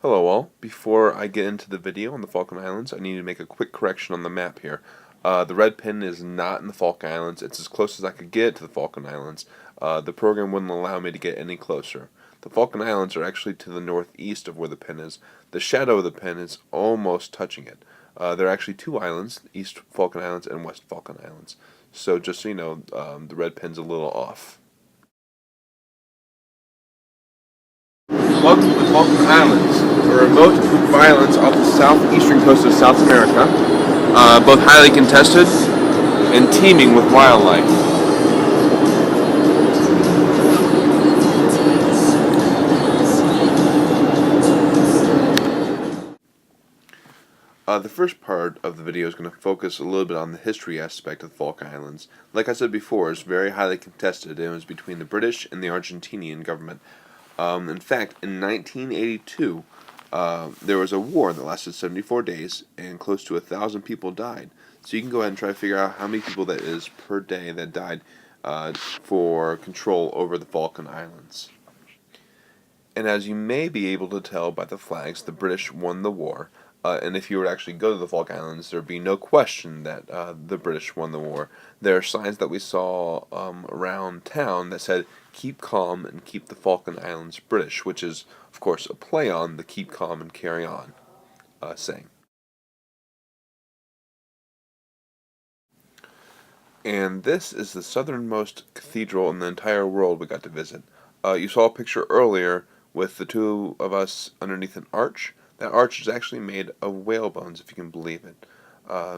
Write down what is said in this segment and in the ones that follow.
Hello all. Before I get into the video on the Falkland Islands, I need to make a quick correction on the map here. The red pin is not in the Falkland Islands. It's as close as I could get to the Falkland Islands. The program wouldn't allow me to get any closer. The Falkland Islands are actually to the northeast of where the pin is. The shadow of the pin is almost touching it. There are actually two islands, East Falkland Islands and West Falkland Islands. So just so you know, the red pin's a little off. Welcome to the Falkland Islands, a remote group of islands off the southeastern coast of South America, both highly contested and teeming with wildlife. The first part of the video is going to focus a little bit on the history aspect of the Falkland Islands. Like I said before, it's very highly contested, and it was between the British and the Argentinian government. In fact, in 1982, there was a war that lasted 74 days, and close to 1,000 people died. So you can go ahead and try to figure out how many people that is per day that died for control over the Falkland Islands. And as you may be able to tell by the flags, the British won the war. And if you were to actually go to the Falkland Islands, there would be no question that the British won the war. There are signs that we saw around town that said, "Keep calm and keep the Falkland Islands British," which is, of course, a play on the "keep calm and carry on" saying. And this is the southernmost cathedral in the entire world we got to visit. You saw a picture earlier with the two of us underneath an arch. That arch is actually made of whale bones, if you can believe it.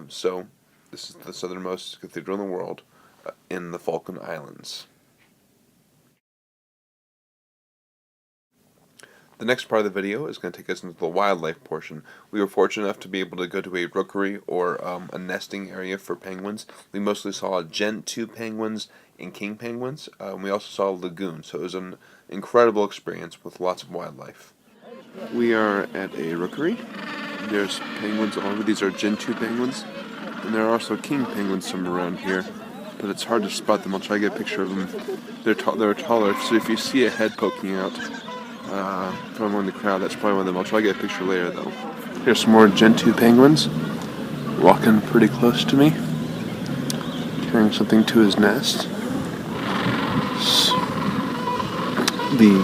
So, this is the southernmost cathedral in the world in the Falkland Islands. The next part of the video is going to take us into the wildlife portion. We were fortunate enough to be able to go to a rookery or a nesting area for penguins. We mostly saw Gent 2 penguins and king penguins. We also saw a lagoon, so it was an incredible experience with lots of wildlife. We are at a rookery. There's penguins all over. These are Gen 2 penguins. And there are also king penguins somewhere around here. But it's hard to spot them. I'll try to get a picture of them. They're taller, so if you see a head poking out from among the crowd, that's probably one of them. I'll try to get a picture later, though. Here's some more Gen 2 penguins. Walking pretty close to me. Carrying something to his nest. The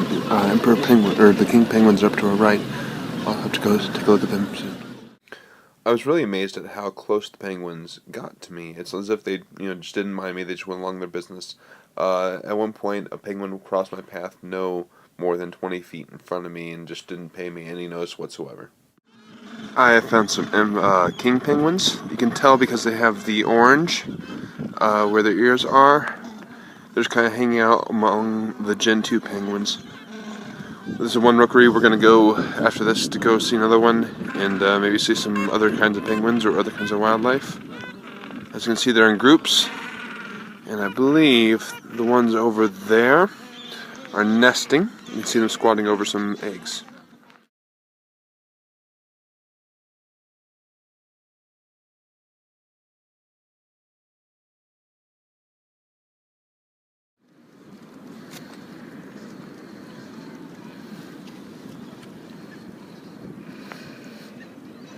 emperor penguin, or the king penguins, up to our right. I'll have to go take a look at them soon. I was really amazed at how close the penguins got to me. It's as if they, just didn't mind me. They just went along their business. At one point, a penguin crossed my path no more than 20 feet in front of me and just didn't pay me any notice whatsoever. I have found some king penguins. You can tell because they have the orange where their ears are. They're just kind of hanging out among the Gen 2 penguins. This is one rookery. We're going to go after this to go see another one and maybe see some other kinds of penguins or other kinds of wildlife. As you can see, they're in groups. And I believe the ones over there are nesting. You can see them squatting over some eggs.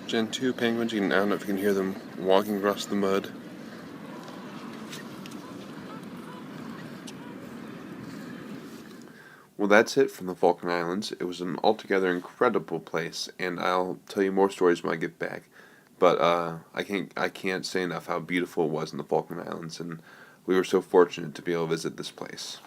Gen 2 penguins, I don't know if you can hear them walking across the mud. Well, that's it from the Falkland Islands. It was an altogether incredible place, and I'll tell you more stories when I get back. But I can't say enough how beautiful it was in the Falkland Islands, and we were so fortunate to be able to visit this place.